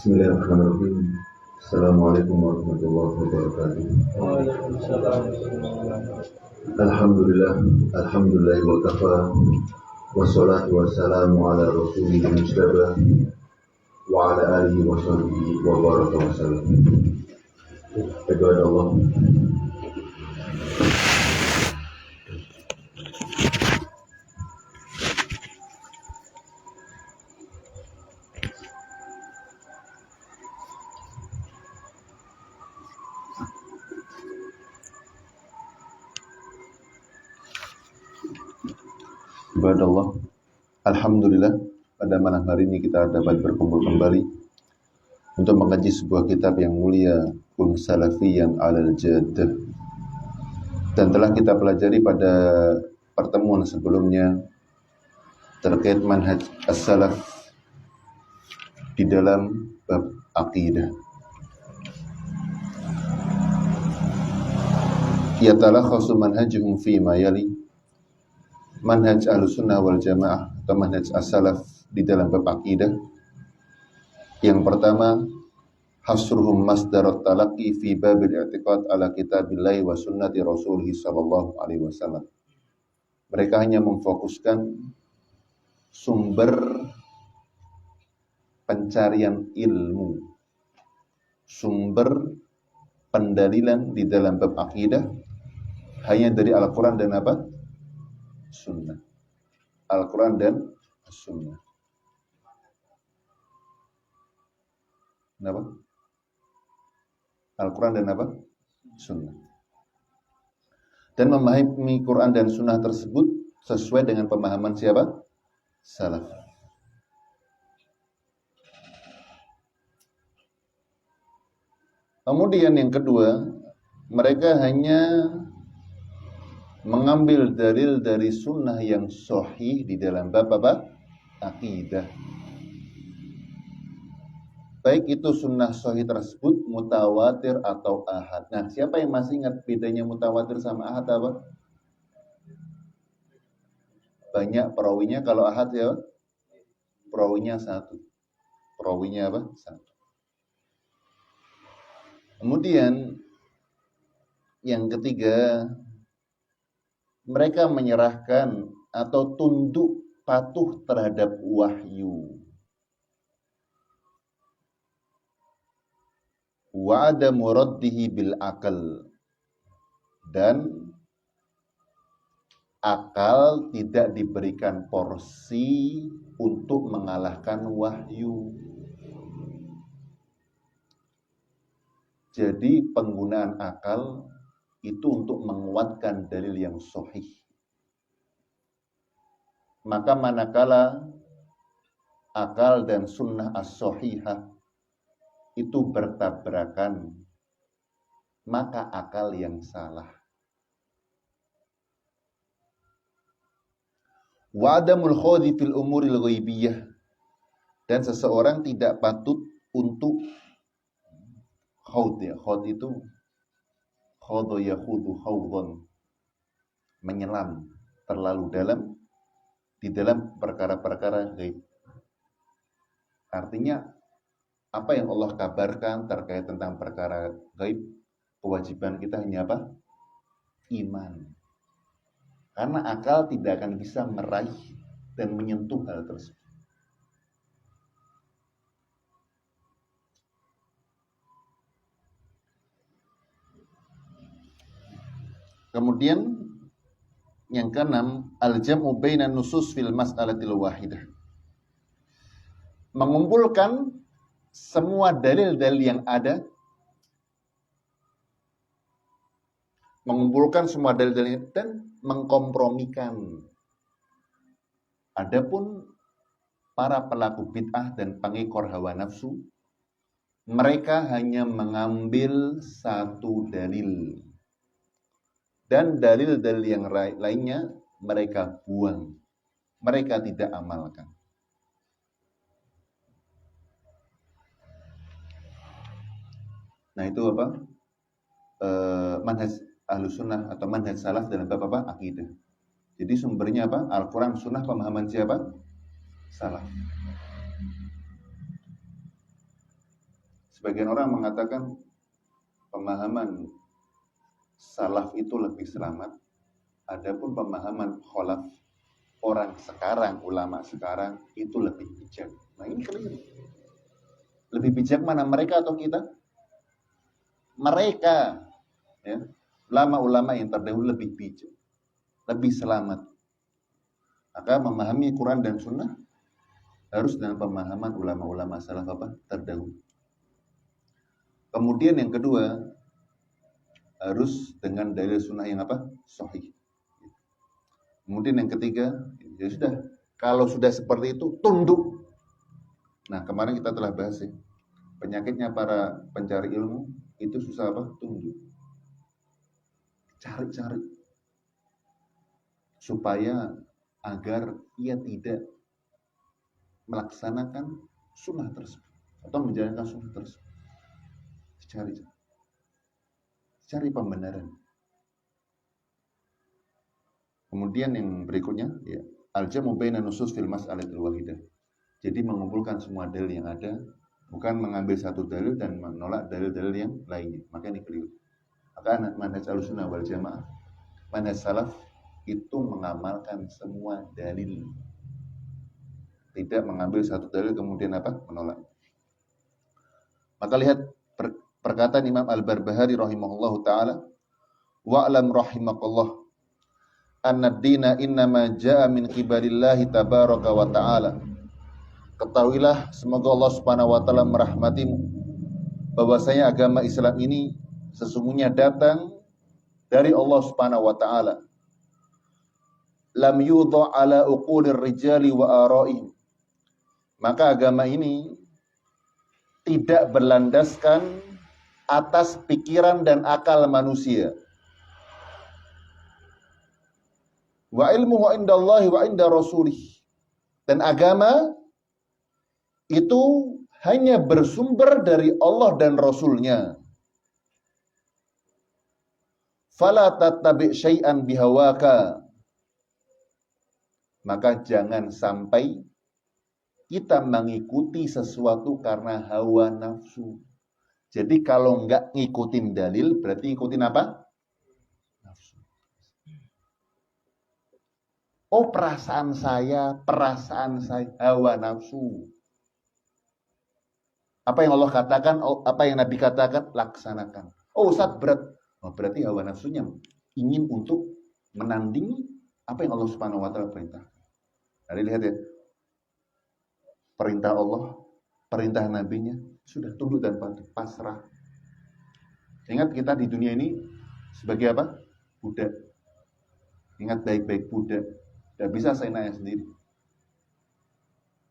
Bismillahirrahmanirrahim. Assalamualaikum warahmatullahi wabarakatuh. Alhamdulillah, alhamdulillah wa kafa. Wassalatu wassalamu ala rasulil mustaba wa ala alihi wa sahbihi wa baraka wa salam. Kepada Allah, alhamdulillah, pada malam hari ini kita dapat berkumpul kembali untuk mengkaji sebuah kitab yang mulia, Kun Salafiyan Alal Jaddah. Dan telah kita pelajari pada pertemuan sebelumnya terkait manhaj as-salaf di dalam bab akidah. Yatalakhasu manhajuhum fi ma yali. Manhaj Ahlussunnah wal Jamaah atau manhaj as-salaf di dalam bab akidah. Yang pertama, hasruhum masdarat talaqi fi babil i'tiqad ala kitabillahi wa sunnati rasulih sallallahu alaihi wasallam. Mereka hanya memfokuskan sumber pencarian ilmu, sumber pendalilan di dalam bab akidah hanya dari Al-Quran dan apa? Sunnah. Al-Quran dan Sunnah. Kenapa? Al-Quran dan apa? Sunnah. Dan memahami Quran dan Sunnah tersebut sesuai dengan pemahaman siapa? Salaf. Kemudian yang kedua, mereka hanya mengambil dalil dari sunnah yang sahih di dalam bab apa? Akidah. Baik itu sunnah sahih tersebut mutawatir atau ahad. Nah, siapa yang masih ingat bedanya mutawatir sama ahad apa? Banyak perawinya. Kalau ahad ya, perawinya satu. Perawinya apa? Satu. Kemudian yang ketiga, mereka menyerahkan atau tunduk patuh terhadap wahyu. Wa ada muraddihi bil akal. Dan akal tidak diberikan porsi untuk mengalahkan wahyu. Jadi penggunaan akal itu untuk menguatkan dalil yang sahih. Maka manakala akal dan sunnah as-sahihah itu bertabrakan, maka akal yang salah. Wa adamul khawdi fil umuril ghaibiyah. Dan seseorang tidak patut untuk khawd, ya. Khawd itu khawdu yakhudu khawdhan, menyelam terlalu dalam di dalam perkara-perkara gaib. Artinya apa yang Allah kabarkan terkait tentang perkara gaib, kewajiban kita hanya apa? Iman. Karena akal tidak akan bisa meraih dan menyentuh hal tersebut. Kemudian yang keenam, al-jam'u bainan nusus fil mas'alatil wahidah. Mengumpulkan semua dalil-dalil yang ada, mengumpulkan semua dalil-dalil dan mengkompromikan. Adapun para pelaku bid'ah dan pengekor hawa nafsu, mereka hanya mengambil satu dalil. Dan dalil-dalil yang lainnya mereka buang. Mereka tidak amalkan. Nah itu apa? Manhaj Ahlussunnah atau manhaj salaf dalam bab apa? Akidah. Jadi sumbernya apa? Al-Quran, Sunnah, pemahaman siapa? Salaf. Sebagian orang mengatakan pemahaman salaf itu lebih selamat, adapun pemahaman kholaf, orang sekarang, ulama sekarang itu lebih bijak. Nah ini keliru. Lebih bijak mana, mereka atau kita? Mereka, ya. Ulama-ulama yang terdahulu lebih bijak, lebih selamat. Maka memahami Quran dan Sunnah harus dengan pemahaman ulama-ulama salaf terdahulu. Kemudian yang kedua, harus dengan dalil sunnah yang sahih. Kemudian yang ketiga, ya sudah, kalau sudah seperti itu tunduk. Nah kemarin kita telah bahas ya, penyakitnya para pencari ilmu itu susah tunduk. Cari-cari supaya agar ia tidak melaksanakan sunnah tersebut atau menjalankan sunnah tersebut. Cari pembenaran. Kemudian yang berikutnya, ya, al-jamu baina nusus fil mas'alatil wahidah. Jadi mengumpulkan semua dalil yang ada, bukan mengambil satu dalil dan menolak dalil-dalil yang lainnya. Maka ini keliru. Maka manhaj al-sunnah wal jamaah, manhaj salaf itu mengamalkan semua dalil. Tidak mengambil satu dalil kemudian menolak. Maka lihat perkataan Imam Al-Barbahari rahimahullahu taala, wa'lam rahimakallah anna ad-dina innama jaa min qibalillahi tabaraka wa ta'ala. Ketahuilah, semoga Allah Subhanahu wa taala merahmatimu, bahwasanya agama Islam ini sesungguhnya datang dari Allah Subhanahu wa taala. Lam yudha ala uqulir rijali wa ara'ihim. Maka agama ini tidak berlandaskan atas pikiran dan akal manusia. Wa ilmuhu indallahi wa inda rasulih. Dan agama itu hanya bersumber dari Allah dan Rasulnya. Fala tattabi' syai'an bihawaka. Maka jangan sampai kita mengikuti sesuatu karena hawa nafsu. Jadi kalau enggak ngikutin dalil, berarti ngikutin apa? Nafsu. Oh, perasaan saya, hawa nafsu. Apa yang Allah katakan, apa yang Nabi katakan, laksanakan. Oh, Ustaz, berat. Oh, berarti hawa nafsunya ingin untuk menandingi apa yang Allah Subhanahu wa taala perintahkan. Nah, lihat ya. Perintah Allah, perintah Nabi-Nya, sudah tunduk dan patuh, pasrah. Ingat kita di dunia ini sebagai apa? Budak. Ingat baik-baik, budak. Tidak bisa saya nanya sendiri.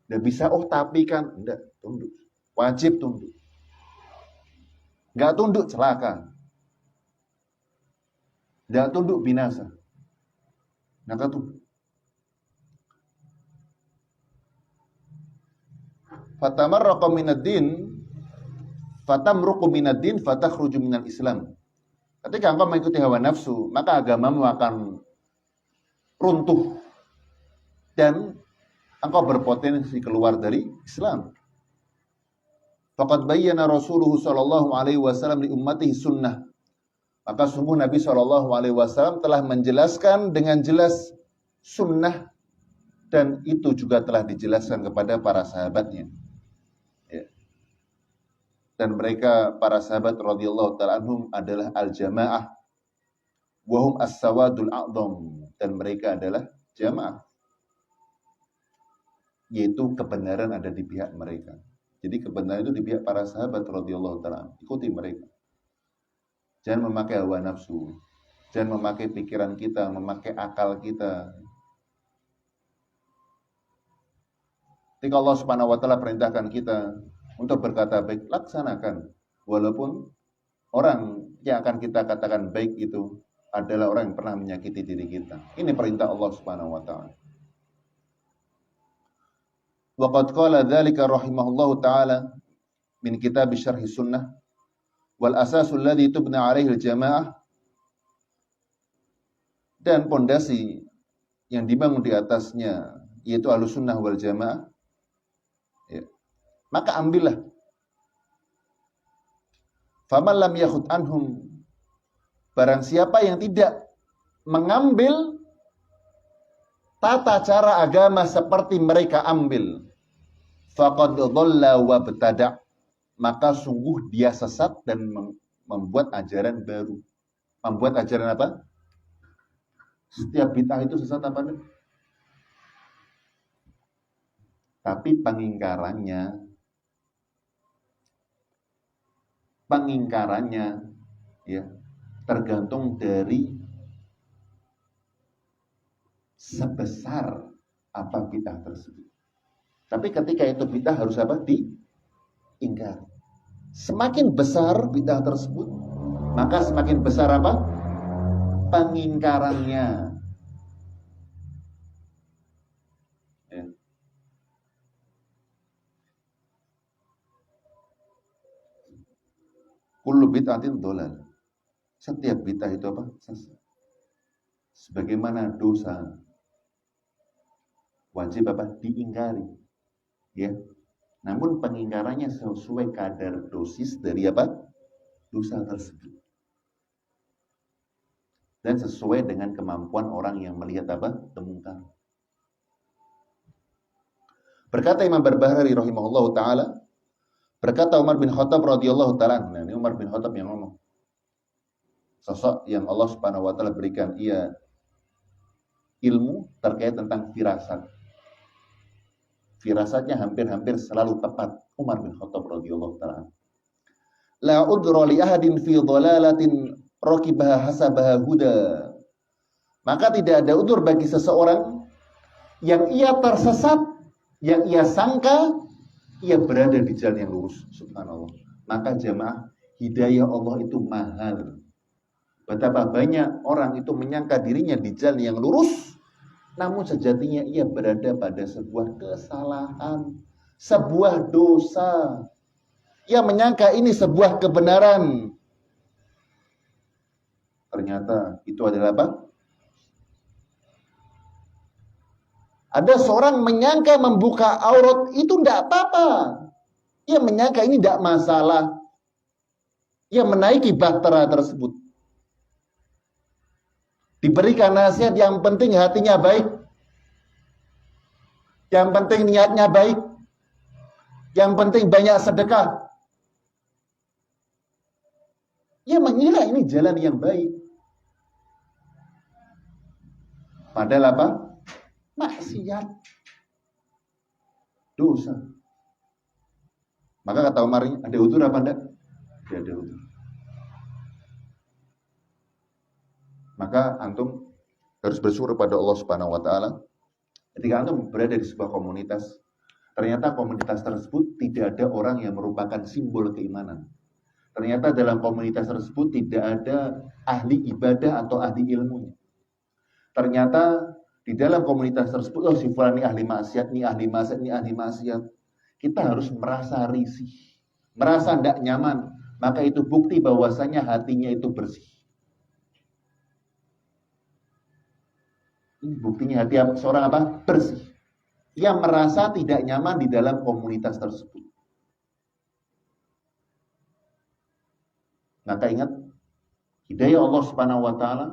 Tidak bisa, oh tapi kan. Tidak, tunduk. Wajib tunduk. Nggak tunduk, celaka. Nggak tunduk, binasa. Maka tunduk. Fatamarraqa minad-din, fatamruqu minad-din, fatakhruju minal Islam. Ketika engkau mengikuti hawa nafsu, maka agamamu akan runtuh dan engkau berpotensi keluar dari Islam. Faqad bayyana Rasulullah sallallahu alaihi wasallam li ummatihi sunnah. Maka sungguh Nabi sallallahu alaihi wasallam telah menjelaskan dengan jelas sunnah, dan itu juga telah dijelaskan kepada para sahabatnya. Dan mereka, para sahabat radhiyallahu ta'ala anhum, adalah al-jamaah. Wahum as-sawadul a'dham. Dan mereka adalah jamaah. Yaitu kebenaran ada di pihak mereka. Jadi kebenaran itu di pihak para sahabat radhiyallahu ta'ala anhum. Ikuti mereka. Jangan memakai hawa nafsu. Jangan memakai pikiran kita, memakai akal kita. Ketika Allah Subhanahu wa taala perintahkan kita untuk berkata baik, laksanakan. Walaupun orang yang akan kita katakan baik itu adalah orang yang pernah menyakiti diri kita. Ini perintah Allah Subhanahu wa taala. Wa qad qala dzalika rahimahullahu taala min kitab Syarh Sunnah wal asasul ladzi tubna alaihi al-jamaah. Dan pondasi yang dibangun di atasnya yaitu Ahlussunnah wal Jamaah. Ya. Maka ambillah Faman lam yakhud anhum, barang siapa yang tidak mengambil tata cara agama seperti mereka ambil, faqad dhalla wa btada', maka sungguh dia sesat dan membuat ajaran baru. Membuat ajaran apa? Setiap bid'ah itu sesat apa enggak? Tapi pengingkarannya ya tergantung dari sebesar apa bid'ah tersebut. Tapi ketika itu bid'ah harus apa? Diingkar. Semakin besar bid'ah tersebut, maka semakin besar apa? Pengingkarannya. Ya. Kullu bid'atin dhalal. Setiap bid'ah itu apa? Sesat. Sebagaimana dosa wajib apa? Diingkari. Ya. Namun pengingkarannya sesuai kadar dosis dari apa? Dosa tersebut. Dan sesuai dengan kemampuan orang yang melihat apa? Kemungkaran. Berkata Imam Barbahari rahimahullahu taala, berkata Umar bin Khattab radhiyallahu taala, nah ini Umar bin Khattab yang ngomong. Sosok yang Allah Subhanahu wa taala berikan ia ilmu terkait tentang firasat. Firasatnya hampir-hampir selalu tepat. Umar bin Khattab radhiyallahu taala. La udra li ahadin fi dhalalatin raqibaha hasabaha huda. Maka tidak ada udur bagi seseorang yang ia tersesat, yang ia sangka ia berada di jalan yang lurus. Subhanallah. Maka jamaah, hidayah Allah itu mahal. Betapa banyak orang itu menyangka dirinya di jalan yang lurus, namun sejatinya ia berada pada sebuah kesalahan, sebuah dosa. Ia menyangka ini sebuah kebenaran. Ternyata itu adalah apa? Ada seorang menyangka membuka aurat itu tidak apa-apa. Ia menyangka ini tidak masalah. Ia menaiki bahtera tersebut. Diberikan nasihat, yang penting hatinya baik. Yang penting niatnya baik. Yang penting banyak sedekah. Ia mengira ini jalan yang baik. Padahal apa? Maksiat. Dosa. Maka kata Umar, ada udzur apa enggak? Tidak ada udzur. Maka antum harus bersyukur pada Allah Subhanahu wa taala ketika antum berada di sebuah komunitas, ternyata komunitas tersebut tidak ada orang yang merupakan simbol keimanan. Ternyata dalam komunitas tersebut tidak ada ahli ibadah atau ahli ilmunya. Ternyata di dalam komunitas tersebut, oh si fulan ini ahli maksiat, ini ahli maksiat, ini ahli maksiat. Kita harus merasa risih, merasa tidak nyaman. Maka itu bukti bahwasanya hatinya itu bersih. Ini buktinya hati seorang apa? Bersih. Ia merasa tidak nyaman di dalam komunitas tersebut. Maka ingat, hidayah Allah Subhanahu wa taala,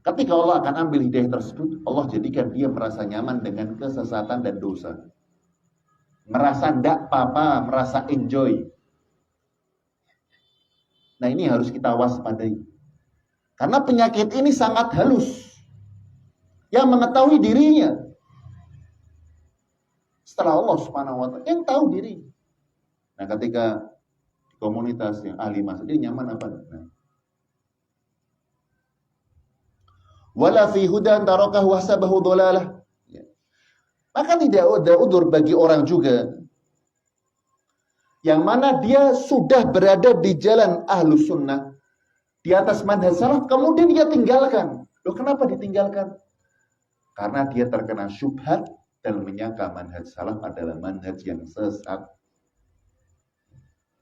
ketika Allah akan ambil hidayah tersebut, Allah jadikan dia merasa nyaman dengan kesesatan dan dosa. Merasa tidak apa-apa, merasa enjoy. Nah, ini harus kita waspadai. Karena penyakit ini sangat halus. Yang mengetahui dirinya setelah Allah Subhanahu wa taala yang tahu diri. Nah, ketika di komunitas yang ahli maksiat, dia nyaman apa? Nah. Wala fi hudan tarakahu hasabahu dhalalah. Ya. Maka tidak ada udzur bagi orang juga yang mana dia sudah berada di jalan ahlus sunnah, di atas manhaj salaf, kemudian dia tinggalkan. Loh, kenapa ditinggalkan? Karena dia terkena syubhat dan menyangka manhaj salaf adalah manhaj yang sesat.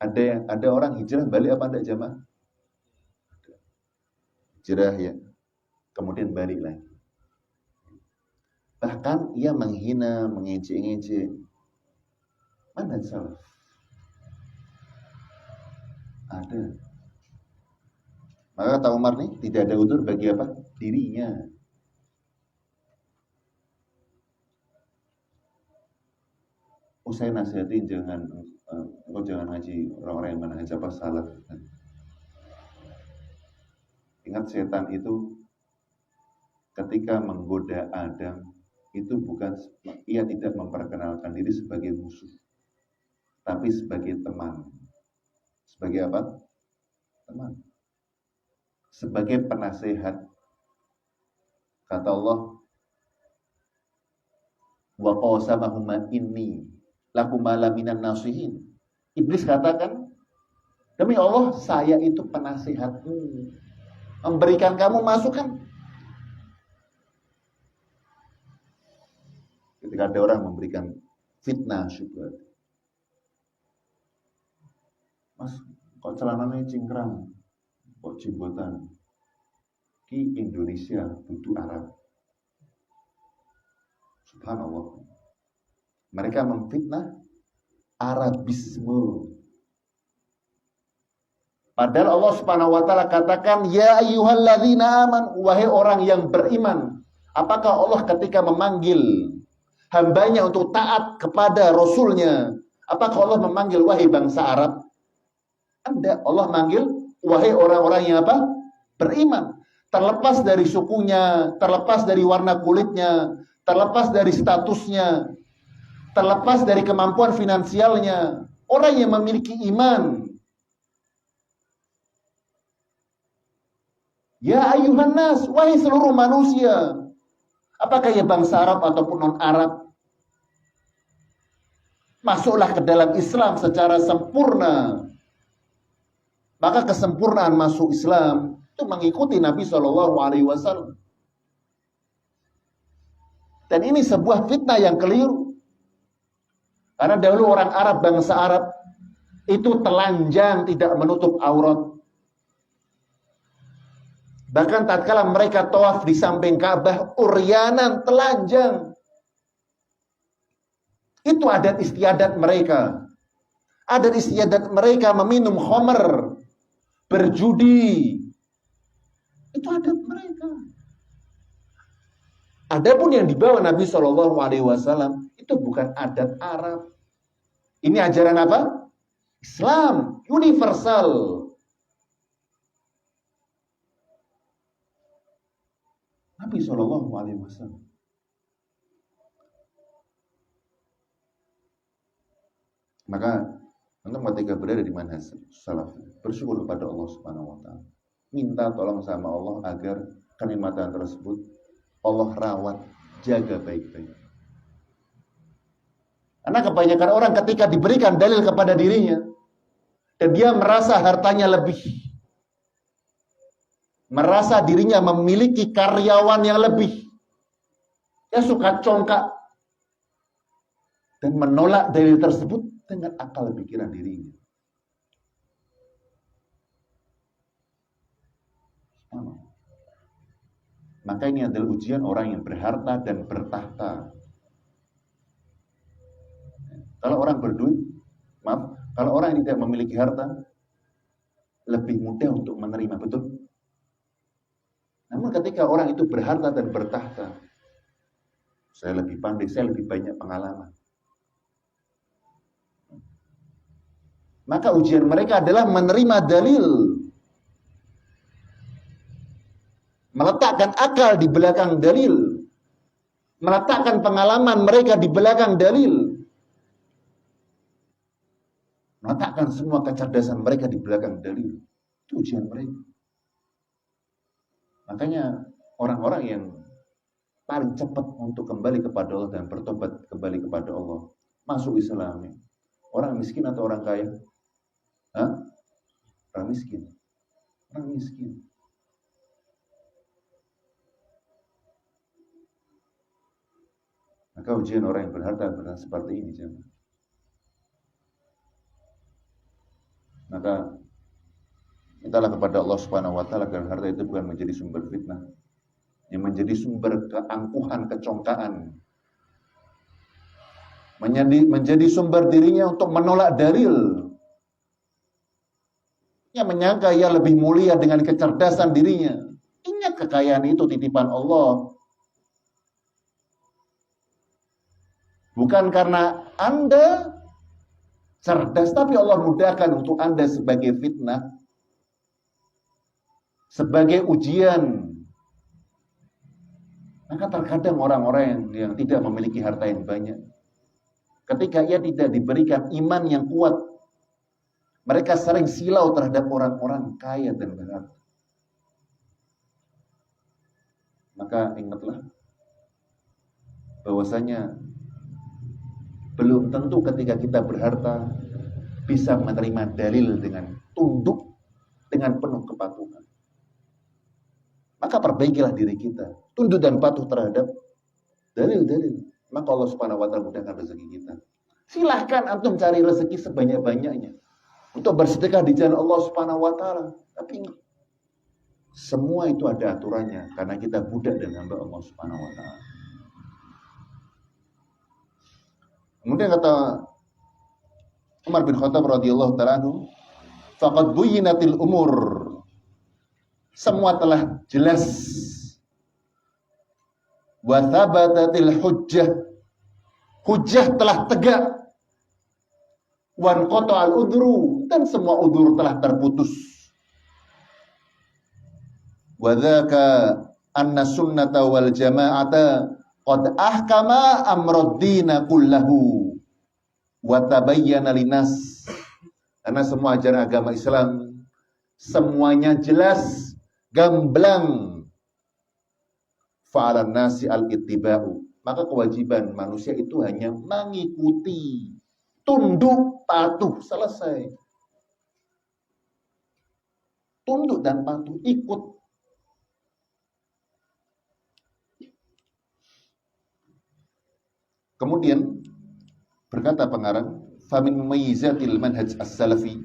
Ada orang hijrah balik apa enggak jamaah? Hijrah ya. Kemudian balik lagi. Bahkan ia menghina, mengejek-ngejek manhaj salaf. Ada. Maka kata Umar nih, tidak ada udzur bagi apa? Dirinya. Saya nasihatin engkau jangan ngaji orang-orang yang manhaj apa salaf. Ingat setan itu ketika menggoda Adam itu ia tidak memperkenalkan diri sebagai musuh, tapi sebagai teman. Sebagai apa? Teman. Sebagai penasehat. Kata Allah, wa qasamahuma inni lakuma laminan nasihin. Iblis katakan, demi Allah saya itu penasehatmu, memberikan kamu masukan. Ketika ada orang memberikan fitnah syubhat, Mas, kok celananya cingkrang, kok jenggotan, ki Indonesia butuh Arab. Subhanallah. Mereka memfitnah Arabisme. Padahal Allah Subhanahu wa taala katakan, ya ayyuhalladzina aman, wahai orang yang beriman. Apakah Allah ketika memanggil hambanya untuk taat kepada Rasulnya, apakah Allah memanggil wahai bangsa Arab? Anda, Allah manggil wahai orang-orang yang apa? Beriman. Terlepas dari sukunya, terlepas dari warna kulitnya, terlepas dari statusnya, terlepas dari kemampuan finansialnya, orang yang memiliki iman. Ya ayuhan nas, wahai seluruh manusia. Apakah ya bangsa Arab ataupun non-Arab? Masuklah ke dalam Islam secara sempurna. Maka kesempurnaan masuk Islam itu mengikuti Nabi SAW. Dan ini sebuah fitnah yang keliru. Karena dahulu orang Arab, bangsa Arab, itu telanjang, tidak menutup aurat. Bahkan tatkala mereka tawaf di samping Ka'bah, uryanan, telanjang. Itu adat istiadat mereka. Adat istiadat mereka meminum khamr, berjudi. Itu adat mereka. Adapun yang dibawa Nabi SAW itu bukan adat Arab. Ini ajaran apa? Islam, universal. Nabi SAW. Maka untuk ketika berada di manhaj salaf, bersyukur kepada Allah Subhanahu wa taala. Minta tolong sama Allah agar kenikmatan tersebut Allah rawat, jaga baik-baik. Karena kebanyakan orang ketika diberikan dalil kepada dirinya dan dia merasa hartanya lebih, merasa dirinya memiliki karyawan yang lebih, dia suka congkak dan menolak dalil tersebut dengan akal pikiran dirinya. Maka ini adalah ujian orang yang berharta dan bertahta. Kalau orang berduit, kalau orang yang tidak memiliki harta, lebih mudah untuk menerima, betul? Namun ketika orang itu berharta dan bertahta, saya lebih pandai, saya lebih banyak pengalaman. Maka ujian mereka adalah menerima dalil, meletakkan akal di belakang dalil, meletakkan pengalaman mereka di belakang dalil, meletakkan semua kecerdasan mereka di belakang dalil. Itu ujian mereka. Makanya orang-orang yang paling cepat untuk kembali kepada Allah dan bertobat kembali kepada Allah, masuk Islam, orang miskin atau orang kaya? Orang miskin. Orang miskin. Maka ujian orang yang berharta benar seperti ini, jemaah. Maka mintalah kepada Allah Subhanahu wa taala agar harta itu bukan menjadi sumber fitnah, yang menjadi sumber keangkuhan, kecongkaan, menjadi sumber dirinya untuk menolak dalil, Yang menyangka ia lebih mulia dengan kecerdasan dirinya. Ingat kekayaan itu titipan Allah. Bukan karena Anda cerdas, tapi Allah mudahkan untuk Anda sebagai fitnah, sebagai ujian. Maka terkadang orang-orang yang tidak memiliki harta yang banyak, ketika ia tidak diberikan iman yang kuat, mereka sering silau terhadap orang-orang kaya dan berharta. Maka ingatlah bahwasanya belum tentu ketika kita berharta bisa menerima dalil dengan tunduk, dengan penuh kepatuhan. Maka perbaikilah diri kita, tunduk dan patuh terhadap dalil-dalil. Maka Allah Subhanahu wa taala mudahkan rezeki kita. Silahkan antum cari rezeki sebanyak-banyaknya untuk bersedekah di jalan Allah Subhanahu wa taala. Tapi semua itu ada aturannya karena kita budak dan hamba Allah Subhanahu wa taala. Kemudian kata Umar bin Khattab radhiyallahu taala anhu, "Faqad buyyinatil umur." Semua telah jelas. Wa thabatatil hujjah. Hujjah telah tegak. Wan qata'al udhru, dan semua udhur telah terputus. Wa dzaka anna sunnata wal jama'ata qad ahkama amraddina kullahu wa tabayyana linas. Karena semua ajaran agama Islam semuanya jelas, gamblang. Fa'alan nasi al-ittiba'u. Maka kewajiban manusia itu hanya mengikuti, tunduk, patuh, selesai. Tunduk dan patuh, ikut. Kemudian berkata pengarang, famin mumayyizatil manhaj as-salafi.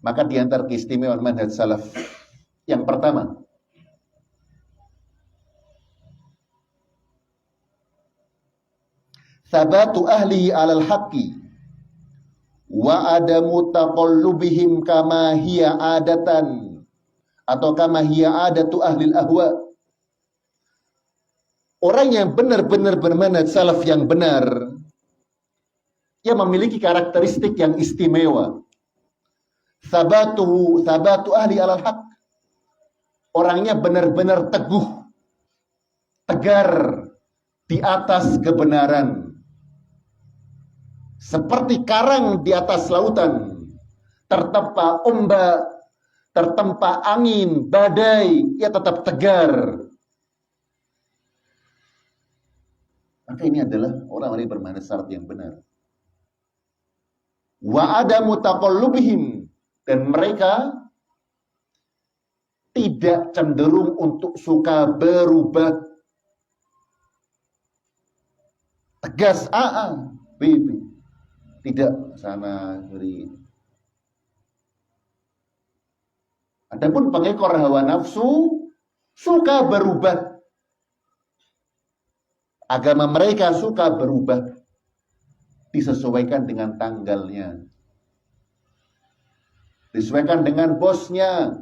Maka di antara keistimewaan manhaj salaf yang pertama, sabatu ahli alal haqqi wa adamu taqallubihim kama hiya adatan, atau kama hiya adatu ahli ahwa. Orang yang benar-benar bermanhaj salaf yang benar, ia memiliki karakteristik yang istimewa. Sabatu ahli alal haq. Orangnya benar-benar teguh, tegar di atas kebenaran. Seperti karang di atas lautan, tertempa ombak, tertempa angin, badai, ia tetap tegar. Maka ini adalah orang-orang yang bermanhaj salaf yang benar. Wa adamu taqallubihim, dan mereka tidak cenderung untuk suka berubah. Tegas B. Tidak sana kiri. Adapun pengekor hawa nafsu suka berubah. Agama mereka suka berubah, disesuaikan dengan tanggalnya, disesuaikan dengan bosnya.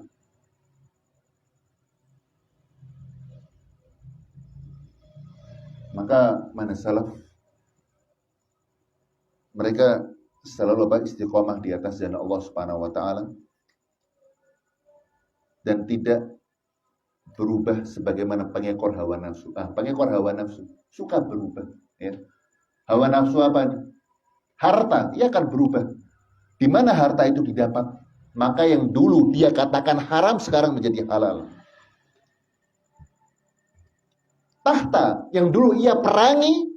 Maka manhaj salaf, mereka selalu istiqomah di atas jalan Allah Subhanahu wa taala dan tidak berubah sebagaimana pengekor hawa nafsu. Pengekor hawa nafsu suka berubah, ya. Hawa nafsu apa? Harta, ia akan berubah. Di mana harta itu didapat, maka yang dulu dia katakan haram sekarang menjadi halal. Tahta yang dulu ia perangi,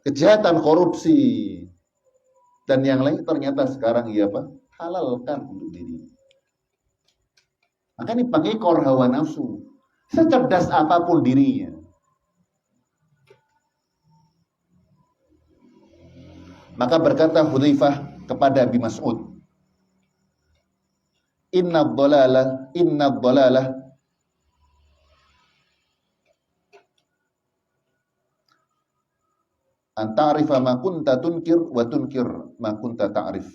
kejahatan, korupsi dan yang lain, ternyata sekarang ia halalkan untuk diri. Maka ini pengekor hawa nafsu, secerdas apapun dirinya. Maka berkata Hudzaifah kepada Abi Mas'ud, Inna dhalalah an ta'rifa ma kunta tunkir wa tunkir ma kunta ta'rif.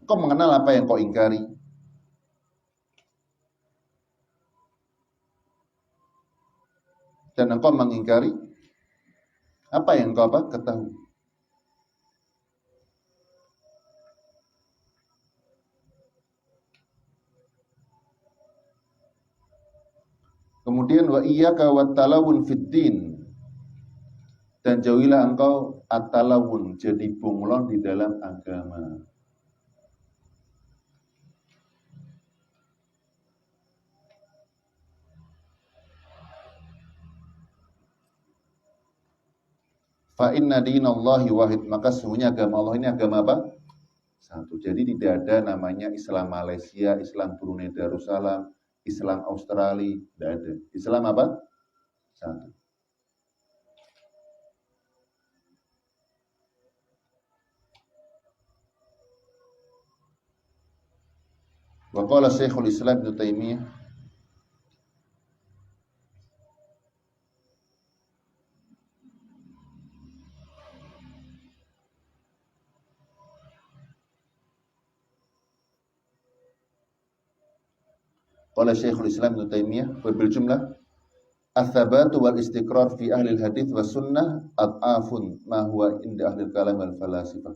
Kau mengenal apa yang kau ingkari? Dan engkau mengingkari apa yang kau ketahui. Kemudian wa iyyaka wattalawun fiddin, dan jauhilah engkau at-talawun, jadi bunglon di dalam agama. Fa inna dinallahi wahid, maka sesungguhnya agama Allah ini agama apa? Satu. Jadi tidak ada namanya Islam Malaysia, Islam Brunei Darussalam, Islam Australia, tidak ada. Islam apa? Satu. Wa qala Syekhul Islam Ibnu Taimiyah, qala Syekhul Islam Ibnu Taimiyah wa bil jumlah ats-tsabatu wal istiqrar fi ahli al-hadits was sunnah ad'afun ma huwa inda ahli al-kalam wal falasifah.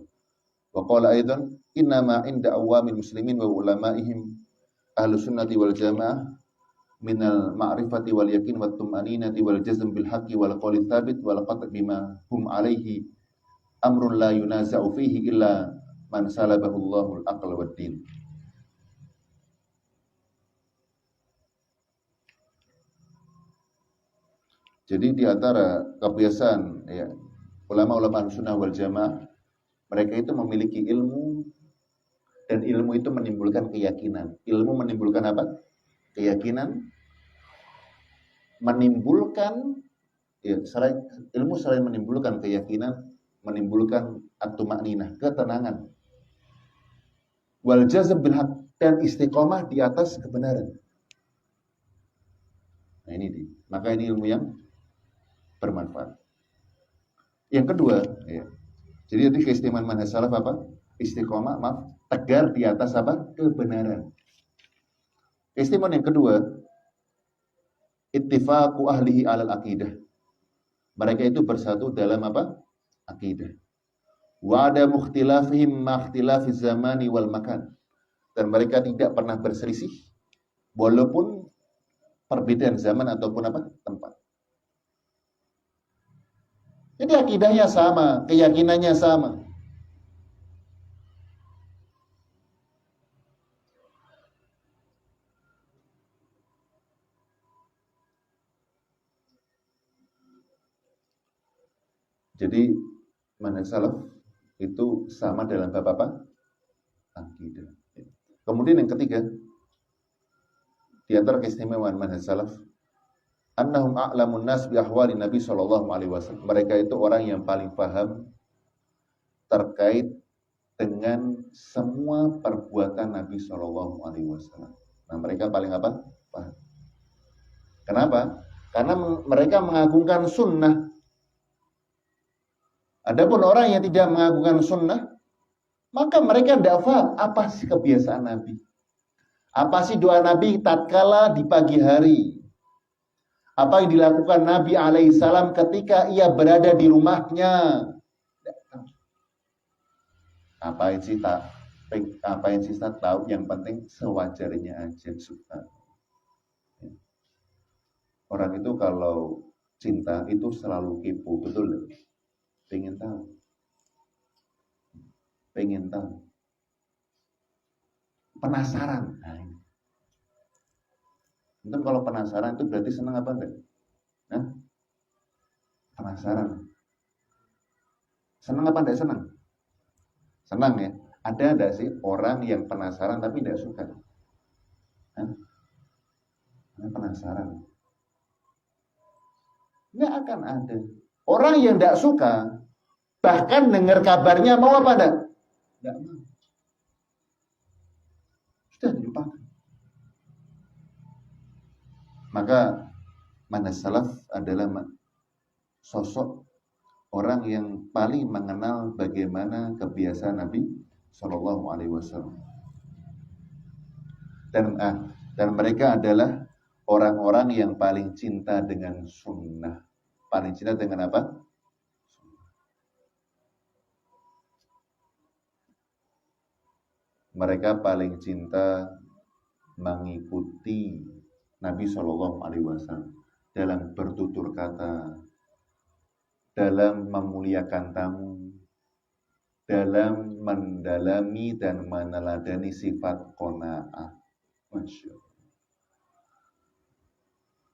Wa qala aidan inna ma inda awamil muslimin wa ulama'ihim ahlus sunnati wal jamaah minal ma'rifati wal yakin wat tum'aninati wal jazm bil haqqi wal qawli tsabit wal qat' bima hum alaihi amrun la yunaza'u fihi illa man salabahu Allahul aql wad din. Jadi di antara kebiasaan ya, ulama-ulama Ahlussunnah wal Jamaah, mereka itu memiliki ilmu, dan ilmu itu menimbulkan keyakinan. Ilmu menimbulkan apa? Keyakinan, menimbulkan ya, ilmu selain menimbulkan keyakinan, menimbulkan at-tuma'ninah, ketenangan. Wal jazm bil haq, dan istiqomah di atas kebenaran. Nah ini maka ini ilmu yang bermanfaat. Yang kedua, ya. Jadi itu keistimewaan manhaj salaf apa? Istiqomah, tegar di atas apa? Kebenaran. Keistimewaan yang kedua, ittifaqu ahlihi alal aqidah. Mereka itu bersatu dalam apa? Aqidah. Wa ada mukhtilafihim ma ikhtilafiz zamani wal makan. Dan mereka tidak pernah berselisih walaupun perbedaan zaman ataupun apa? Tempat. Jadi akidahnya sama, keyakinannya sama. Jadi manhaj salaf itu sama dalam bab apa? Akidah. Kemudian yang ketiga, di antara keistimewaan manhaj salaf, annahum a'lamun nas bi ahwali Nabi sallallahu alaihi wasallam. Mereka itu orang yang paling paham terkait dengan semua perbuatan Nabi sallallahu alaihi wasallam. Nah, mereka paling apa? Paham. Kenapa? Karena mereka mengagungkan sunnah. Adapun orang yang tidak mengagungkan sunnah, maka mereka tidak paham apa sih kebiasaan Nabi. Apa sih doa Nabi tatkala di pagi hari? Apa yang dilakukan Nabi alaihissalam ketika ia berada di rumahnya? Apa yang sih tak tahu? Yang penting sewajarnya aja. Orang itu kalau cinta itu selalu kepo, betul? Pengen tahu. Penasaran. Nah, ini. Mungkin kalau penasaran itu berarti senang apa enggak? Nah, penasaran. Senang apa enggak senang? Senang ya. Ada enggak sih orang yang penasaran tapi enggak suka? Hah? Penasaran. Enggak akan ada. Orang yang enggak suka, bahkan dengar kabarnya mau apa enggak? Enggak mau. Sudah dilupakan. Maka manhaj salaf adalah sosok orang yang paling mengenal bagaimana kebiasaan Nabi Sallallahu Alaihi Wasallam. Dan mereka adalah orang-orang yang paling cinta dengan sunnah. Paling cinta dengan apa? Mereka paling cinta mengikuti Nabi Shallallahu Alaihi Wasallam dalam bertutur kata, dalam memuliakan tamu, dalam mendalami dan meneladani sifat qanaah. Masya Allah.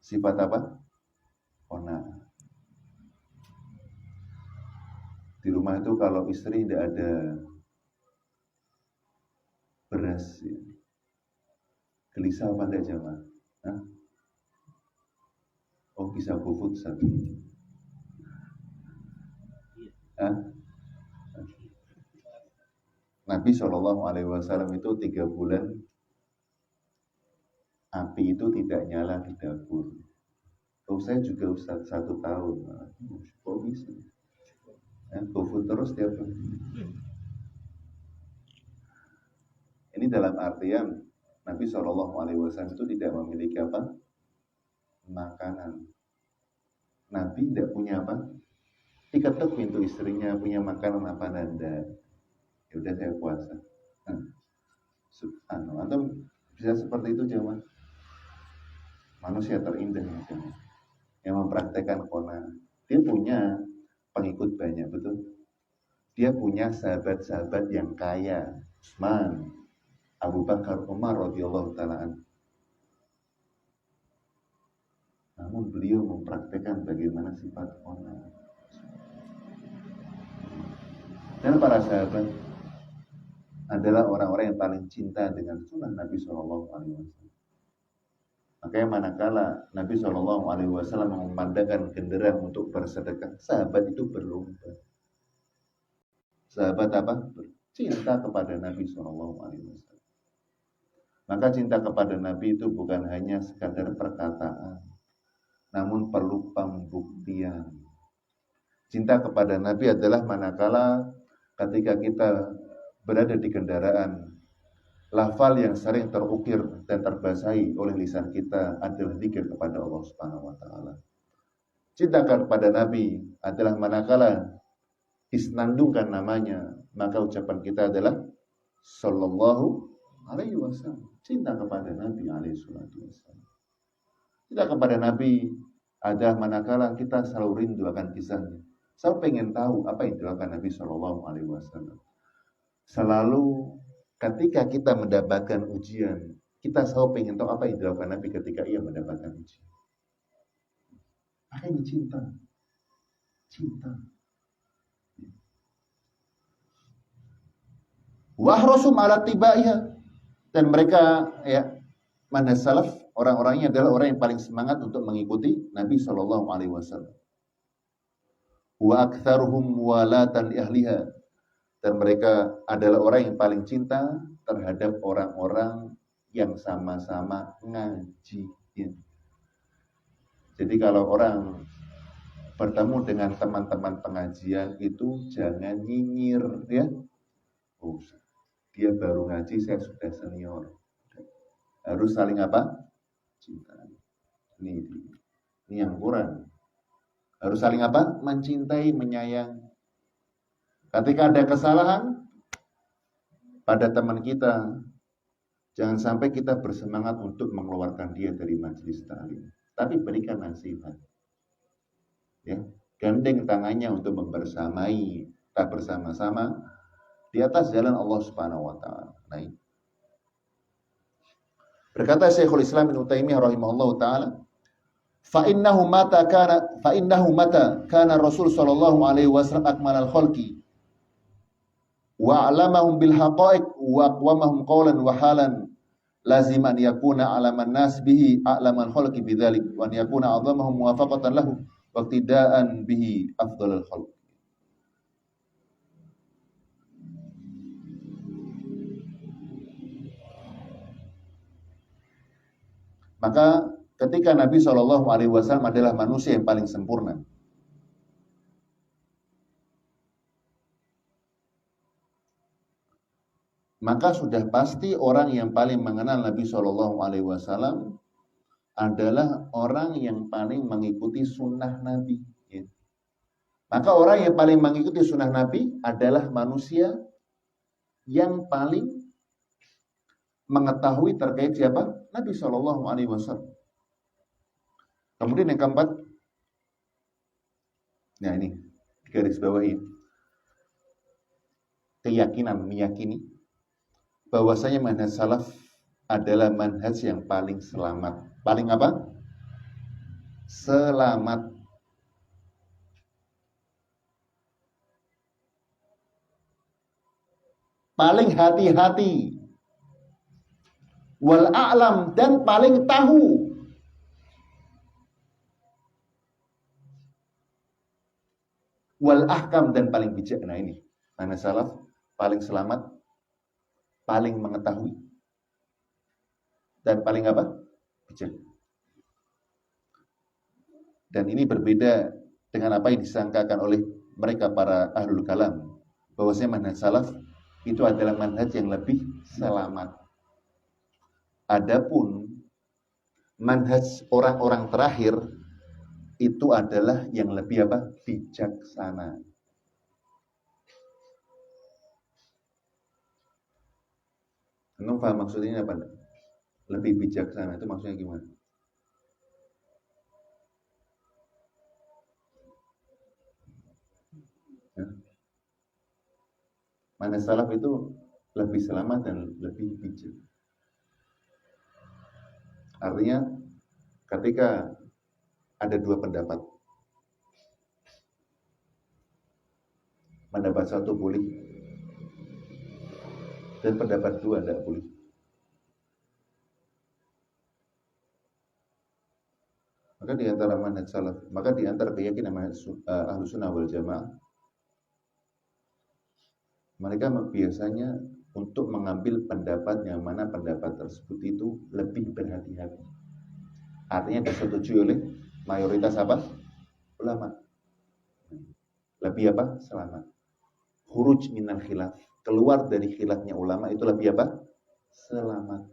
Sifat apa? Qanaah. Di rumah itu kalau istri tidak ada beras, ya, gelisah apa enggak jamaah? Oh, bisa GoFood satu. Nabi Shallallahu Alaihi Wasallam itu 3 bulan api itu tidak nyala di dapur. Oh, saya juga Ustaz 1 tahun. Kok bisa? GoFood terus tiap hari. Ini dalam artian Nabi Shallallahu Alaihi Wasallam itu tidak memiliki apa? Makanan. Nabi tidak punya apa? Diketuk pintu istrinya, punya makanan apa nanda? Ya udah saya puasa. Subhanallah. Atau bisa seperti itu jemaah? Manusia terindah yang mempraktekkan qanaah. Dia punya pengikut banyak, betul. Dia punya sahabat-sahabat yang kaya, Utsman, Abu Bakar, Umar radhiyallahu taala. Namun beliau mempraktekkan bagaimana sifat qanaah. Dan para sahabat adalah orang-orang yang paling cinta dengan sunnah Nabi Shallallahu Alaihi Wasallam. Makanya manakala Nabi Shallallahu Alaihi Wasallam memandangkan genderang untuk bersedekah, sahabat itu berlomba. Sahabat apa? Cinta kepada Nabi Shallallahu Alaihi Wasallam. Maka cinta kepada Nabi itu bukan hanya sekadar perkataan, namun perlu pembuktian. Cinta kepada Nabi adalah manakala ketika kita berada di kendaraan, lafal yang sering terukir dan terbasahi oleh lisan kita adalah zikir kepada Allah Subhanahu wa taala. Cinta kepada Nabi adalah manakala disenandungkan namanya, maka ucapan kita adalah sallallahu alaihi wasallam. Cinta kepada Nabi alaihi salatu wasallam. Cinta kepada Nabi adalah manakala kita selalu rindu akan kisahnya. Saya pengen tahu apa yang dilakukan Nabi sallallahu alaihi wasallam. Selalu ketika kita mendapatkan ujian, kita selalu pengen tahu apa yang dilakukan Nabi ketika ia mendapatkan ujian. Makanya cinta. Wahrasum ala tibaiha. Dan mereka manhaj salaf, orang-orangnya adalah orang yang paling semangat untuk mengikuti Nabi sallallahu alaihi wasallam. Wa aktsaruhum walatan ahliha. Dan mereka adalah orang yang paling cinta terhadap orang-orang yang sama-sama ngaji. Jadi kalau orang bertemu dengan teman-teman pengajian itu jangan nyinyir, ya. Oh, dia baru ngaji, saya sudah senior. Harus saling apa? Cinta. Ini yang kurang. Harus saling apa? Mencintai, menyayangi. Ketika ada kesalahan pada teman kita, jangan sampai kita bersemangat untuk mengeluarkan dia dari majelis ta'lim, tapi berikan nasihat. Ya, gandeng tangannya untuk membersamai, kita bersama-sama di atas jalan Allah Subhanahu wa taala. Nah, berkata Syekhul Islam Ibnu Taimiyah rahimahullahu taala, fa innahu mata kana Rasul sallallahu alaihi wasallam akmalal khalqi wa a'lamahum bil haqa'iq wa aqwamahum qawlan wa halan lazim an yakuna 'alaman nas bihi a'lamal khalqi bidzalik wa an yakuna 'azamahum muwafaqatan lahu wa iqtida'an bihi afdhalul khalq. Maka ketika Nabi Shallallahu Alaihi Wasallam adalah manusia yang paling sempurna, maka sudah pasti orang yang paling mengenal Nabi Shallallahu Alaihi Wasallam adalah orang yang paling mengikuti sunnah Nabi. Ya. Maka orang yang paling mengikuti sunnah Nabi adalah manusia yang paling mengetahui terkait siapa? Nabi Shallallahu Alaihi Wasallam. Kemudian yang keempat, nah ini garis bawahi, keyakinan, meyakini bahwasanya manhaj salaf adalah manhaj yang paling selamat. Paling apa? Selamat. Paling hati-hati. Wal a'lam, dan paling tahu. Wal ahkam, dan paling bijak. Nah ini, manhaj salaf paling selamat, paling mengetahui, dan paling apa? Bijak. Dan ini berbeda dengan apa yang disangkakan oleh mereka para ahlul kalam, bahwasanya manhaj salaf itu adalah manhaj yang lebih selamat. Adapun manhaj orang-orang terakhir itu adalah yang lebih apa? Bijaksana. Anda paham maksudnya apa? Lebih bijaksana itu maksudnya gimana? Ya. Manhaj salaf itu lebih selamat dan lebih bijak. Artinya ketika ada dua pendapat, pendapat satu boleh dan pendapat dua tidak boleh, maka di antara manhaj salaf, maka di antara keyakinan Ahlus Sunnah wal Jamaah, mereka biasanya untuk mengambil pendapat yang mana pendapat tersebut itu lebih berhati-hati. Artinya disetujui oleh mayoritas apa? Ulama. Lebih apa? Selamat. Khuruj minal khilaf, keluar dari khilafnya ulama itu lebih apa? Selamat.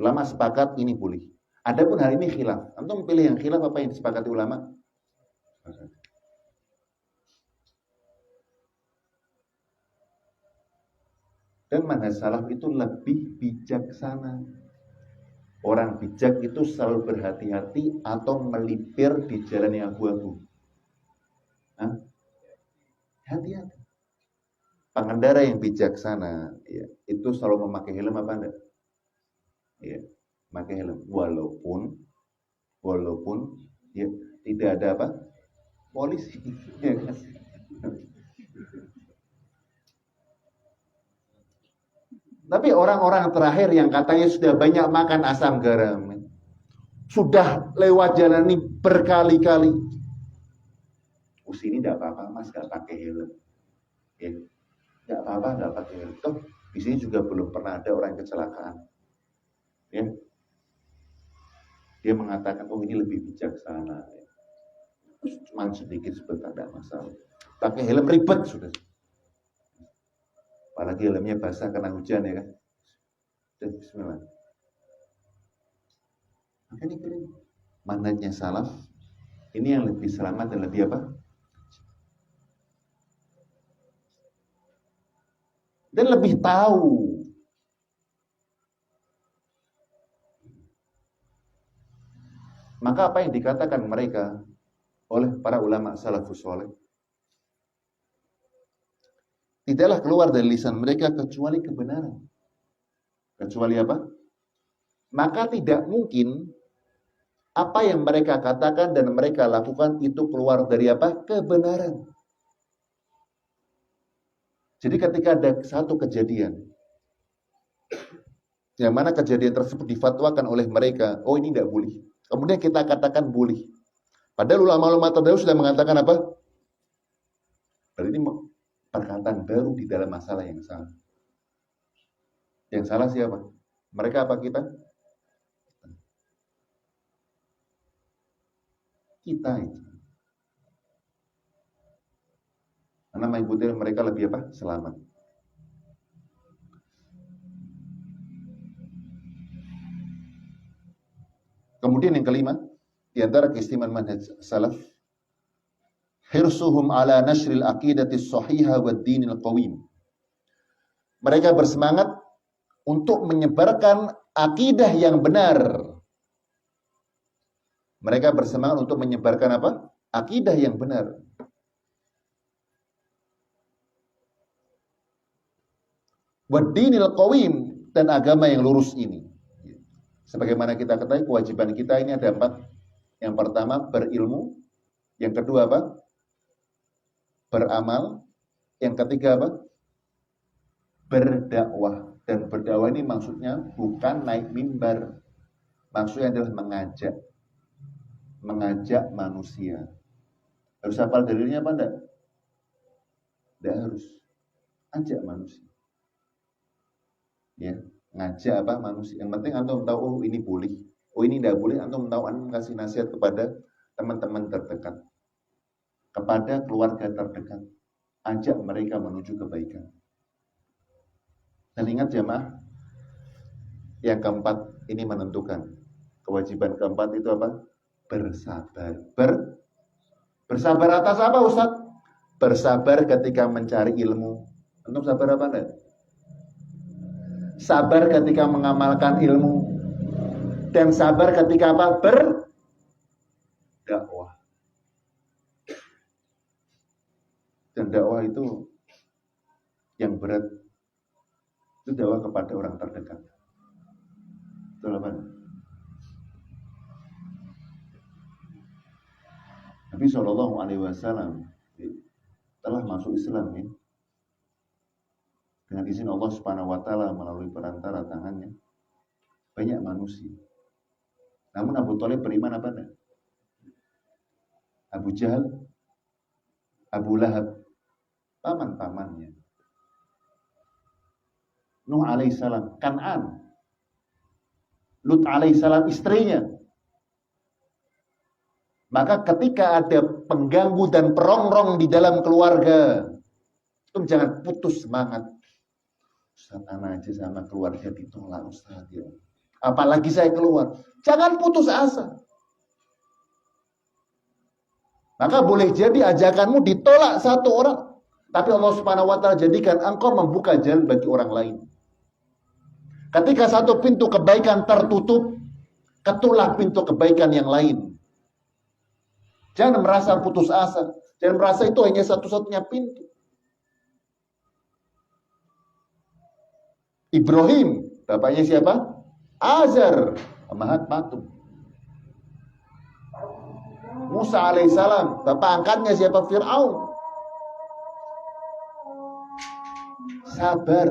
Ulama sepakat ini boleh. Adapun hari ini khilaf, antum pilih yang khilaf apa yang disepakati ulama? Dan manhaj salaf itu lebih bijaksana. Orang bijak itu selalu berhati-hati atau melipir di jalan yang abu-abu. Hati-hati. Pengendara yang bijaksana, ya, itu selalu memakai helm apa enggak? Ya, memakai helm. Walaupun ya tidak ada apa? Polisi. Ya kan? Tapi orang-orang terakhir yang katanya sudah banyak makan asam garam, sudah lewat jalan ini berkali-kali, ini tidak apa-apa mas, nggak pakai helm, ya, nggak apa-apa nggak pakai helm. Toh di sini juga belum pernah ada orang yang kecelakaan, ya. Dia mengatakan, oh ini lebih bijaksana, ya. Cuma sedikit sebentar tidak masalah. Pakai helm ribet sudah. Apalagi helmnya basah karena hujan ya kan. Dan bismillah. Maka ini manhajnya salaf ini yang lebih selamat dan lebih apa? Dan lebih tahu. Maka apa yang dikatakan mereka oleh para ulama salafus saleh tidaklah keluar dari lisan mereka kecuali kebenaran. Kecuali apa? Maka tidak mungkin apa yang mereka katakan dan mereka lakukan itu keluar dari apa? Kebenaran. Jadi ketika ada satu kejadian, yang mana kejadian tersebut difatwakan oleh mereka, oh ini tidak boleh. Kemudian kita katakan boleh. Padahal ulama-ulama terdahulu sudah mengatakan apa? Berarti ini perkataan baru di dalam masalah yang salah. Yang salah siapa? Mereka apa kita? Kita itu. Karena mengikuti mereka lebih apa? Selamat. Kemudian yang kelima, di antara keistimewaan manhaj salaf, hirsuhum ala nashril aqidati sahihah wad dinil qawim. Mereka bersemangat untuk menyebarkan akidah yang benar. Mereka bersemangat untuk menyebarkan apa? Akidah yang benar. Wad dinil qawim, dan agama yang lurus ini. Sebagaimana kita ketahui, kewajiban kita ini ada 4. Yang pertama, berilmu. Yang kedua apa? Beramal. Yang ketiga apa? Berdakwah. Dan berdakwah ini maksudnya bukan naik mimbar. Maksudnya adalah mengajak. Mengajak manusia. Harus hafal dalilnya apa enggak? Enggak harus. Ajak manusia. Ya, ngajak apa manusia. Yang penting antum tahu, oh ini boleh, oh ini tidak boleh. Antum tahu, antum kasih nasihat kepada teman-teman terdekat, kepada keluarga terdekat. Ajak mereka menuju kebaikan. Dan ingat jamaah, yang keempat ini menentukan. Kewajiban keempat itu apa? Bersabar. Bersabar atas apa, Ustaz? Bersabar ketika mencari ilmu. Antum sabar apa enggak? Sabar ketika mengamalkan ilmu, dan sabar ketika apa? Berdakwah. Dan dakwah itu yang berat, itu dakwah kepada orang terdekat. Betul apa? Nabi SAW telah masuk Islam ya, dengan izin Allah Subhanahu wa taala melalui perantara tangannya banyak manusia. Namun Abu Thalib beriman apa enggak? Abu Jahal, Abu Lahab, paman-pamannya. Nuh alaihissalam, Kan'an, Lut alaihissalam istrinya. Maka ketika ada pengganggu dan perongrong di dalam keluarga, itu jangan putus semangat. Ustaz, anak aja sama keluarga ditolak, Ustaz, ya. Apalagi saya keluar. Jangan putus asa. Maka boleh jadi ajakanmu ditolak satu orang, tapi Allah Subhanahu wa taala jadikan engkau membuka jalan bagi orang lain. Ketika satu pintu kebaikan tertutup, ketuklah pintu kebaikan yang lain. Jangan merasa putus asa. Jangan merasa itu hanya satu-satunya pintu. Ibrahim, bapaknya siapa? Azar, pemahat patung. Musa alaihissalam, bapak angkatnya siapa? Fir'aun. Sabar.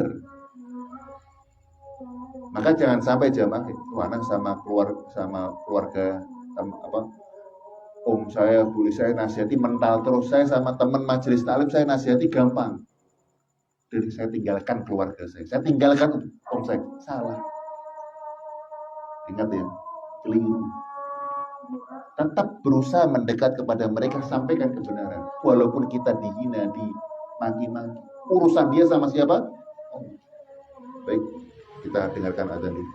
Maka jangan sampai jamaah anak sama keluarga apa? Om saya, boleh saya nasihati mental terus. Saya sama teman majelis taklim saya nasihati gampang. Jadi saya tinggalkan keluarga saya. Saya tinggalkan om saya. Salah. Ingat ya, keliru. Tetap berusaha mendekat kepada mereka, sampaikan kebenaran. Walaupun kita dihina, dimaki-maki. Urusan dia sama siapa? Oh. Baik, kita dengarkan azan dulu.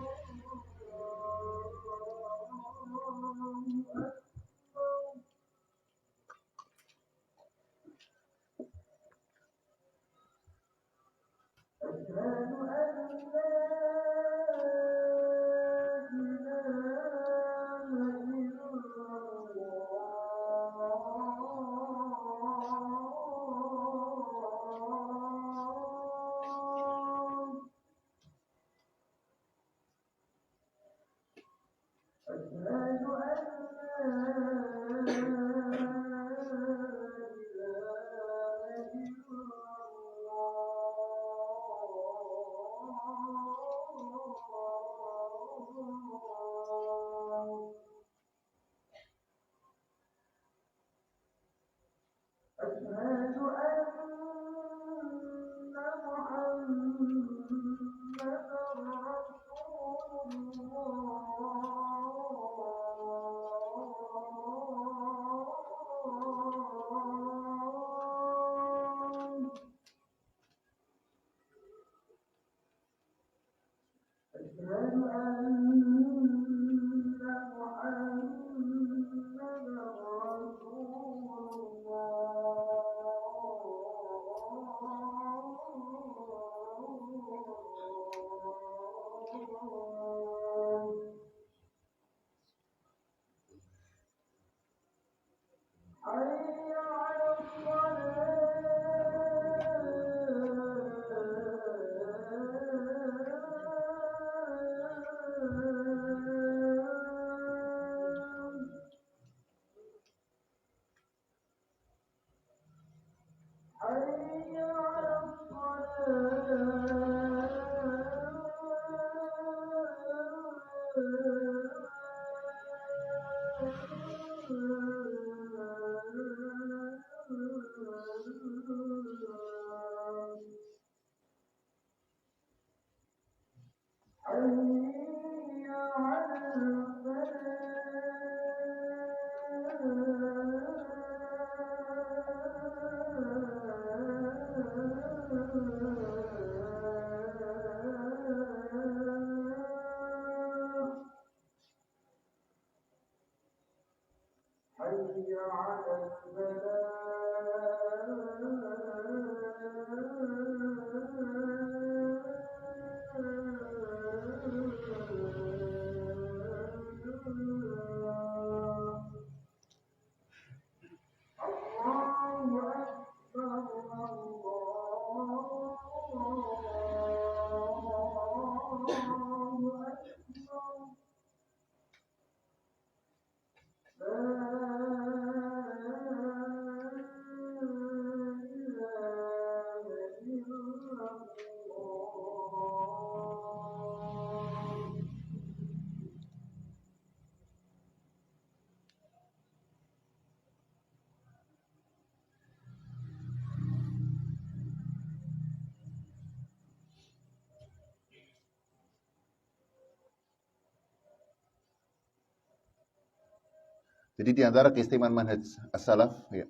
Jadi di antara keistimewaan manhaj as-salaf, ya,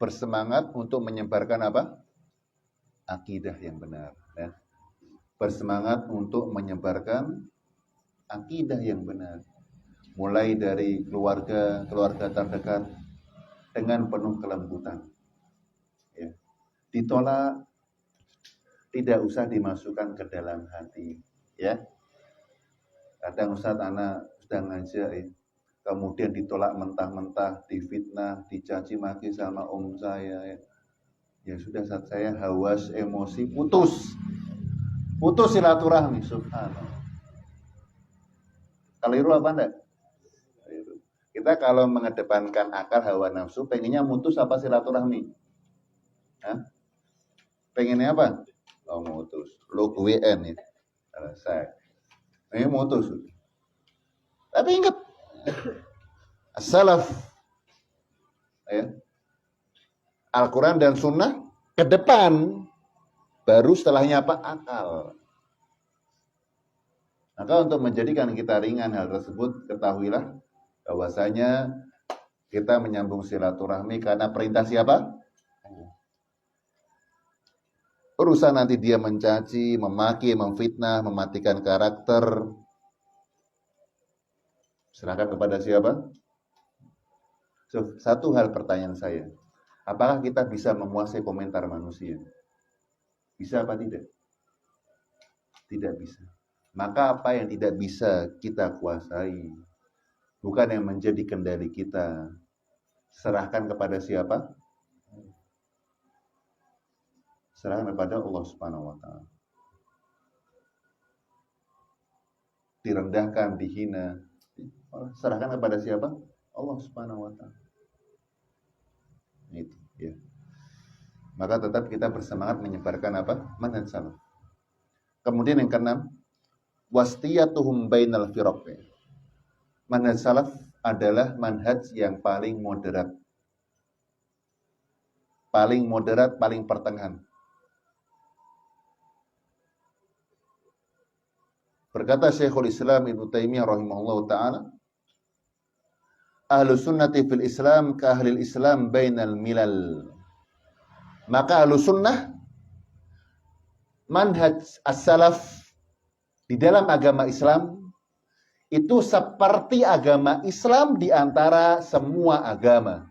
bersemangat untuk menyebarkan apa? Akidah yang benar. Ya. Bersemangat untuk menyebarkan akidah yang benar. Mulai dari keluarga terdekat dengan penuh kelembutan. Ya. Ditolak, tidak usah dimasukkan ke dalam hati. Ya. Kadang Ustaz anak sedang ngajak, ya, kemudian ditolak mentah-mentah, difitnah, dicaci maki sama om saya. Ya, ya sudah, saat saya hawas, emosi, putus silaturahmi. Subhanallah. Keliru apa enggak? Kita kalau mengedepankan akal hawa nafsu, pengennya mutus apa silaturahmi? Hah? Pengennya apa? Oh, mutus. Lo WN ya. Selesai. Ini mutus. Tapi ingat, as-salaf, ya, Al-Quran dan Sunnah ke depan, baru setelahnya apa? Akal. Maka untuk menjadikan kita ringan hal tersebut, ketahuilah bahwasanya kita menyambung silaturahmi karena perintah siapa? Urusan nanti dia mencaci, memaki, memfitnah, mematikan karakter, serahkan kepada siapa? So, satu hal pertanyaan saya, apakah kita bisa memuasai komentar manusia? Bisa apa tidak? Tidak bisa. Maka apa yang tidak bisa kita kuasai, bukan yang menjadi kendali kita, serahkan kepada siapa? Serahkan kepada Allah Subhanahu wa taala. Direndahkan, dihina, serahkan kepada siapa? Allah Subhanahu wa taala. Itu, ya. Maka tetap kita bersemangat menyebarkan apa? Manhaj salaf. Kemudian yang keenam, wastiyatuhum bainal firaq. Manhaj salaf adalah manhaj yang paling moderat. Paling moderat, paling pertengahan. Berkata Syekhul Islam Ibnu Taimiyah rahimahullahu taala, Ahlus sunnati fil Islam ka ahlil Islam bainal milal. Maka Ahlus sunnah, manhaj as-salaf di dalam agama Islam itu seperti agama Islam di antara semua agama.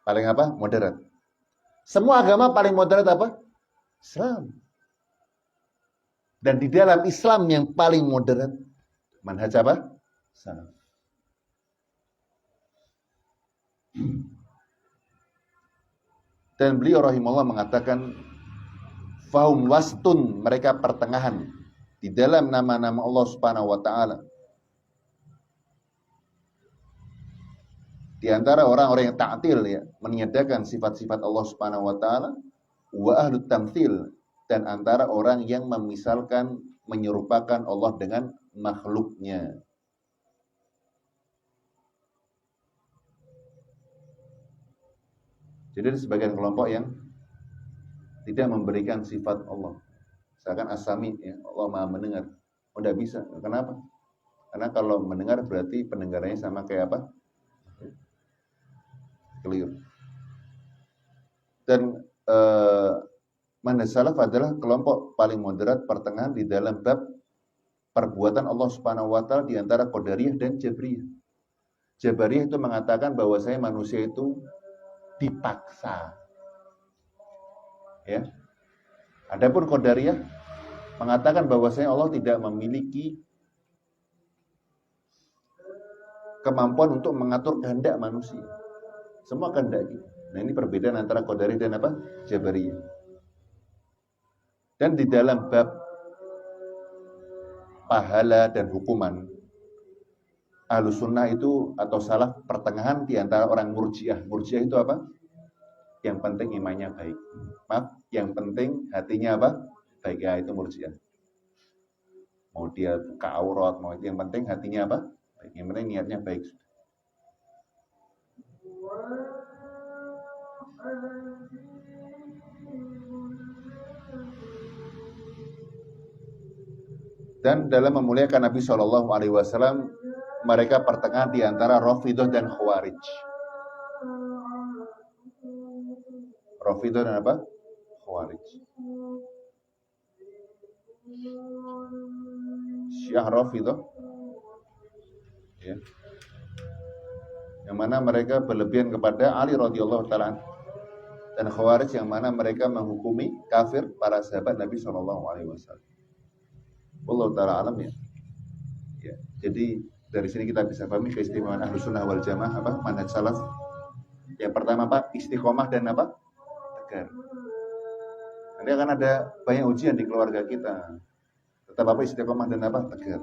Paling apa? Moderat. Semua agama paling moderat apa? Islam. Dan di dalam Islam yang paling moderat, manhaj apa? Salaf. Dan beliau rahimahullah mengatakan, fahum wastun, mereka pertengahan di dalam nama-nama Allah Subhanahu wa taala. Di antara orang-orang yang ta'til, ya, meniadakan sifat-sifat Allah Subhanahu wa taala, wa ahlut tamtsil, dan antara orang yang memisalkan, menyerupakan Allah dengan makhluknya. Jadi ada sebagian kelompok yang tidak memberikan sifat Allah. Misalkan as-sami, ya, Allah Maha mendengar. Oh, tidak bisa. Kenapa? Karena kalau mendengar berarti pendengarannya sama kayak apa? Keliru. Dan manhaj salaf adalah kelompok paling moderat pertengahan di dalam bab perbuatan Allah Subhanahu wa taala di antara Qadariyah dan Jabriyah. Jabariyah itu mengatakan bahwa saya manusia itu dipaksa. Ya. Adapun Qadariyah mengatakan bahwasanya Allah tidak memiliki kemampuan untuk mengatur kehendak manusia. Semua kehendak kita. Nah, ini perbedaan antara Qadariyah dan apa? Jabariyah. Dan di dalam bab pahala dan hukuman, Ahlus Sunnah itu atau salaf pertengahan di antara orang Murji'ah. Murji'ah itu apa? Yang penting imannya baik. Maaf, yang penting hatinya apa? Baik, ya, itu Murji'ah. Mau dia buka aurat, mau itu, yang penting hatinya apa? Baik. Yang penting niatnya baik. Dan dalam memuliakan Nabi SAW, mereka pertengahan di antara Rafidhah dan Khawarij. Rafidhah dan apa? Khawarij. Syiah Rafidhah, ya, yang mana mereka berlebihan kepada Ali radhiyallahu taala, dan Khawarij yang mana mereka menghukumi kafir para sahabat Nabi SAW. Wallahu taala alam, ya. Ya. Jadi dari sini kita bisa pahami keistimewaan Ahlus Sunnah wal Jamaah, apa? Manhaj salaf. Yang pertama apa? Istiqomah dan apa? Tegar. Nanti akan ada banyak ujian di keluarga kita. Tetap apa? Istiqomah dan apa? Tegar.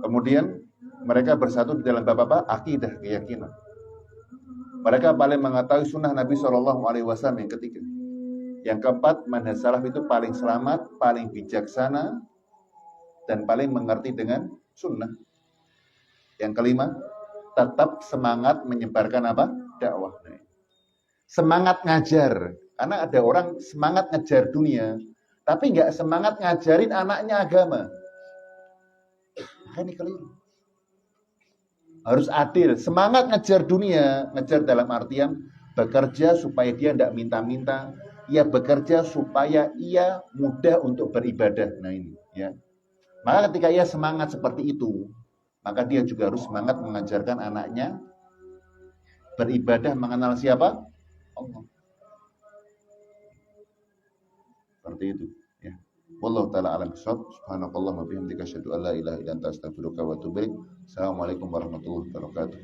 Kemudian mereka bersatu di dalam bab apa? Akidah, keyakinan. Mereka paling mengetahui sunnah Nabi SAW yang ketiga. Yang keempat, manhaj salaf itu paling selamat, paling bijaksana, dan paling mengerti dengan sunnah. Yang kelima, tetap semangat menyebarkan apa? Dakwah. Semangat ngajar. Karena ada orang semangat ngajar dunia, tapi nggak semangat ngajarin anaknya agama. Ini keliru. Harus adil. Semangat ngejar dunia, ngejar dalam artian bekerja supaya dia tidak minta-minta. Ia bekerja supaya ia mudah untuk beribadah. Nah ini, ya. Maka ketika ia semangat seperti itu, maka dia juga harus semangat mengajarkan anaknya beribadah, mengenal siapa? Allah. Seperti itu, ya. Wallahu taala alam bissawab. Subhanakallah wa bihamdika asyhadu an la ilaha illa anta astaghfiruka wa atubu ilaik. Assalamualaikum warahmatullahi wabarakatuh.